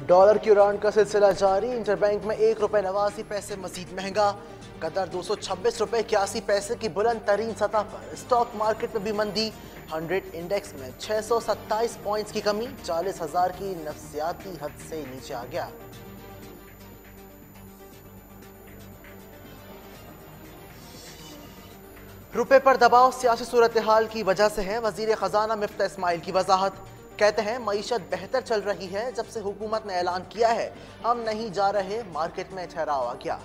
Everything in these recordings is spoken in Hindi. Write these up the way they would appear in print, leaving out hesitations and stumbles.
डॉलर की उड़ान का सिलसिला जारी। इंटरबैंक में ₹1.89 मजीद महंगा। कतर 226 रुपए 81 पैसे की बुलंद तरीन सतह पर। स्टॉक मार्केट में भी मंदी। 100 इंडेक्स में 627 पॉइंट्स की कमी। 40,000 की नफसियाती हद से नीचे आ गया। रुपए पर दबाव सियासी सूरत हाल की वजह से है। वजीर खजाना मिफ्ता इस्माइल की वजाहत। कहते हैं मईशत बेहतर चल रही है। जब से हुकूमत ने ऐलान किया है हम नहीं जा रहे, मार्केट में ठहराव आ गया।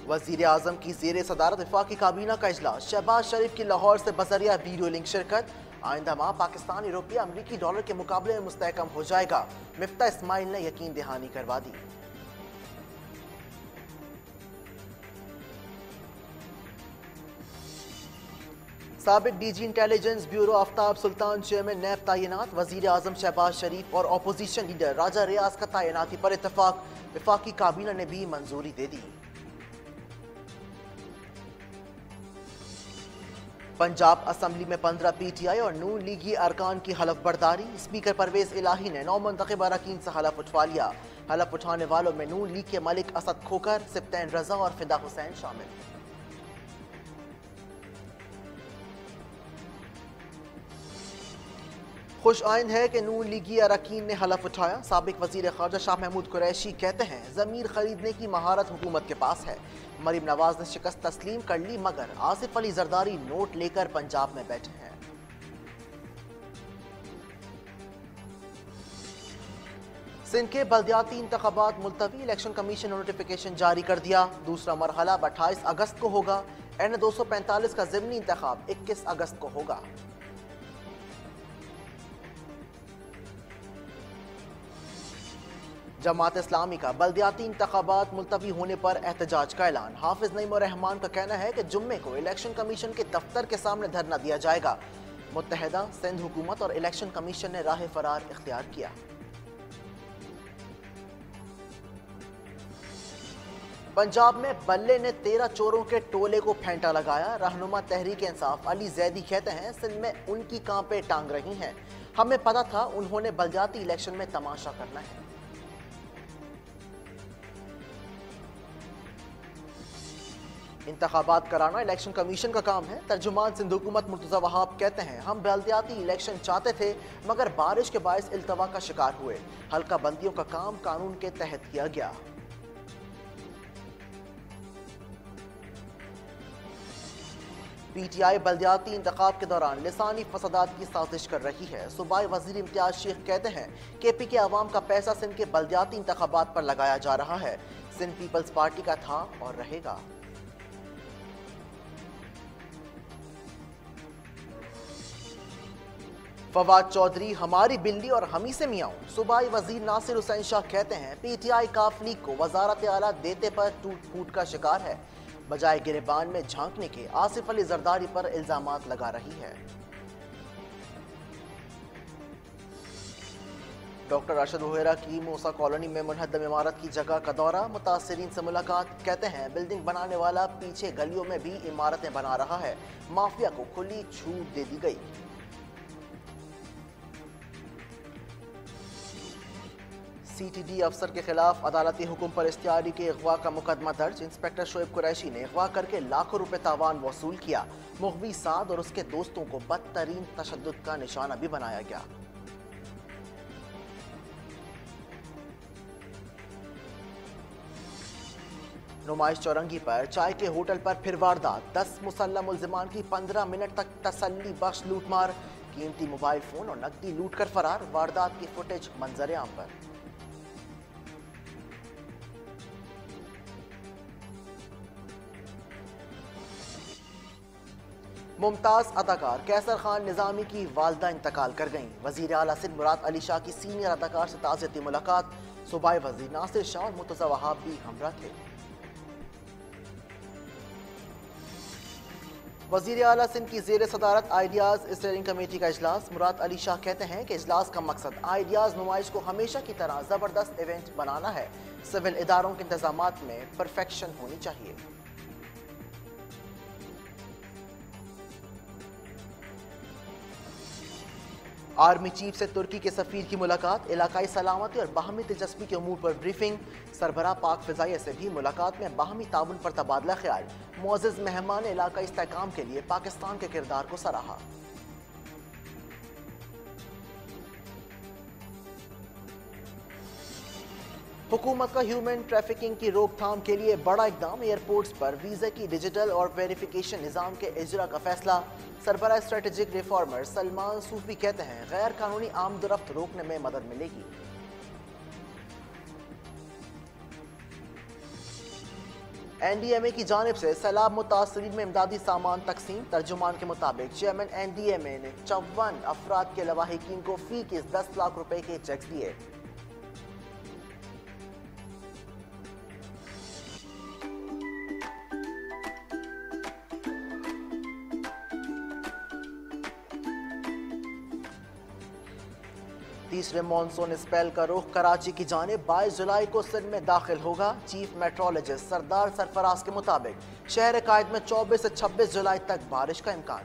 वजीर आजम की जेर सदारत वफाकी काबीना का इजलास। शहबाज शरीफ की लाहौर से बजरिया वीडियो लिंक शिरकत। आइंदा माह पाकिस्तानी रुपया अमरीकी डॉलर के मुकाबले में मुस्तहकम हो जाएगा। मिफ्ता इस्माइल ने यकीन दहानी करवा दी। साबिक डीजी इंटेलिजेंस ब्यूरो आफ्ताब सुल्तान चेयरमैन नैब तैनात। वजीर आजम शहबाज शरीफ और अपोजिशन लीडर राजा रियाज का तैनाती पर इतफाक। वफाकी काबीना ने भी मंजूरी दे दी। पंजाब असम्बली में 15 PTI और नून लीगी अरकान की हलफ बर्दारी। स्पीकर परवेज इलाही ने 9 मुंतखब अरकान से हलफ उठवा लिया। हलफ उठाने वालों में नून लीग के मलिक असद खोकर, सिप्तैन रजा और फिदा हुसैन शामिल। खुश आइंद है कि नून लीगी अरकान ने हलफ उठाया। साबिक वजीर खारजा शाह महमूद कुरैशी कहते हैं जमीर खरीदने की महारत हुकूमत के पास है। मरीम नवाज ने शिकस्त तस्लीम कर ली, मगर आसिफ अली जरदारी नोट लेकर पंजाब में बैठे हैं। सिंध के बल्दियाती इंतखाबात मुलतवी। इलेक्शन कमीशन ने नोटिफिकेशन जारी कर दिया। दूसरा मरहला 28 अगस्त को होगा। N 245 का ज़िमनी इंतखाब 21 अगस्त को होगा। जमात इस्लामी का बल्दियाती इंतखाबात मुलतवी होने पर एहतजाज का ऐलान। हाफिज नईम रहमान का कहना है कि जुम्मे को इलेक्शन कमीशन के दफ्तर के सामने धरना दिया जाएगा। मुत्तहिदा सिंध हुकूमत और इलेक्शन कमीशन ने राह फरार इख्तियार किया। पंजाब में बल्ले ने 13 चोरों के टोले को फेंटा लगाया। रहनुमा तहरीक इंसाफ अली जैदी कहते हैं सिंध में उनकी कांपे टांग रही हैं। हमें पता था उन्होंने बल्दियाती इलेक्शन में तमाशा करना है। इंतखाबात कराना इलेक्शन कमीशन का काम है। तर्जुमान सिंध हुकूमत मुर्तज़ा वहाब कहते हैं हम बल्दियाती इलेक्शन चाहते थे, मगर बारिश के बायस इल्तवा का शिकार हुए। हल्का बंदियों का काम कानून के तहत किया गया। PTI बल्दियाती इंतखाब के दौरान लिसानी फसादात की साजिश कर रही है। सूबाई वजीर इम्तियाज शेख कहते हैं KP के अवाम का पैसा सिंध के बल्दियाती इंतखाबात पर लगाया जा रहा है। सिंध पीपल्स पार्टी का था और रहेगा। फवाद चौधरी हमारी बिल्ली और हमी से मियाऊं। सूबाई वजीर नासिर हुसैन शाह कहते हैं PTI काफ लीग को वजारत आला देते पर टूट फूट का शिकार है। बजाय गिरबान में झांकने के आसिफ अली जरदारी पर इल्जामात लगा रही है। डॉक्टर अरशद वोहरा की मूसा कॉलोनी में मुनहदम इमारत की जगह का दौरा। मुतासिरीन से मुलाकात। कहते हैं बिल्डिंग बनाने वाला पीछे गलियों में भी इमारतें बना रहा है। माफिया को खुली छूट दे दी गई। CTD अफसर के खिलाफ अदालती हुक्म पर इश्तिहारी के अगवा का मुकदमा दर्ज। इंस्पेक्टर शोएब कुरैशी ने अगवा करके लाखों रुपए तावान वसूल किया। मुग़वी साद और उसके दोस्तों को बदतरीन तशद्दुद का निशाना भी बनाया गया। नुमाइश चौरंगी पर चाय के होटल पर फिर वारदात। 10 मुसल्लम मुल्जिमान की 15 मिनट तक तसल्ली बख्श लूटमार। कीमती मोबाइल फोन और नकदी लूट कर फरार। वारदात की फुटेज मंजर आम पर। मुमताज अदाकार कैसर खान निजामी की वालदा इंतकाल कर गईं। वजीर आला सिंध मुराद अली शाह की सीनियर अदाकार से ताज़ियती मुलाकात। सूबाई वजीर नासिर शाह और मुर्तज़ा वहाब भी हमरा थे। वजीर आला सिंध की जेर सदारत आइडियाज़ स्टीयरिंग कमेटी का इजलास। मुराद अली शाह कहते हैं कि इजलास का मकसद आइडियाज़ नुमाइश को हमेशा की तरह ज़बरदस्त इवेंट बनाना है। सिविल इदारों के इंतजामात में परफेक्शन होनी चाहिए। आर्मी चीफ से तुर्की के सफीर की मुलाकात, इलाकाई सलामती और बाहमी दिलचस्पी के अमूर पर ब्रीफिंग। सरबराह पाक फिजाइया से भी मुलाकात में बाहमी ताउन पर तबादला ख्याल। मुअज़्ज़ज़ मेहमान ने इलाकाई इस्तेहकाम के लिए पाकिस्तान के किरदार को सराहा। हुकूमत का ह्यूमन ट्रैफिकिंग की रोकथाम के लिए बड़ा इकदाम, एयरपोर्ट्स पर वीज़ा की डिजिटल और वेरिफिकेशन निज़ाम के इजरा का फैसला। सरबराह स्ट्रेटेजिक रिफॉर्मर सलमान सूफी कहते हैं गैर कानूनी आमदरफ्त रोकने में मदद मिलेगी। NDMA की जानिब से सैलाब मुतासरीन में इमदादी सामान तकसीम। तर्जुमान के मुताबिक चेयरमैन NDMA ने 54 अफराद के लवाहिकीन को फी के 10 लाख रुपए के चेक दिए। तीसरे मॉनसून स्पेल का रुख कराची की जानिब 22 जुलाई को सिंध में दाखिल होगा। चीफ मेट्रोलॉजिस्ट सरदार सरफराज के मुताबिक शहर कायद में 24 से 26 जुलाई तक बारिश का इम्कान।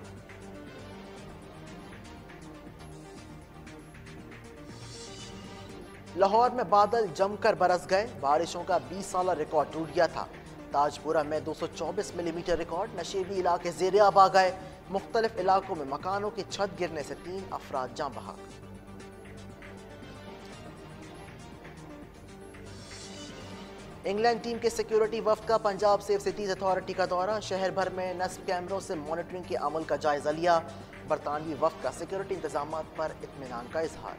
लाहौर में बादल जमकर बरस गए, बारिशों का 20 साल रिकॉर्ड टूट गया था। ताजपुरा में 224 मिलीमीटर रिकॉर्ड। नशेबी इलाके ज़ेरे आब आ गए। मुख्तलिफ इलाकों में मकानों की छत गिरने से 3 अफराद जाँ बहक। इंग्लैंड टीम के सिक्योरिटी वफ्द का पंजाब सेफ सिटीज अथॉरिटी का दौरा। शहर भर में नस्ब कैमरों से मॉनिटरिंग के अमल का जायजा लिया। बरतानवी वफ्द का सिक्योरिटी इंतजाम पर इत्मीनान का इजहार।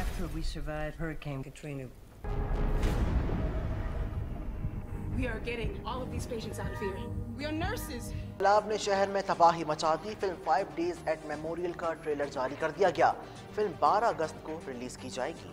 After we survived Hurricane Katrina, we are getting all of these patients out of here. We are nurses. सैलाब ने शहर में तबाही मचा दी। फिल्म 5 Days at Memorial का ट्रेलर जारी कर दिया गया। फिल्म 12 अगस्त को रिलीज की जाएगी।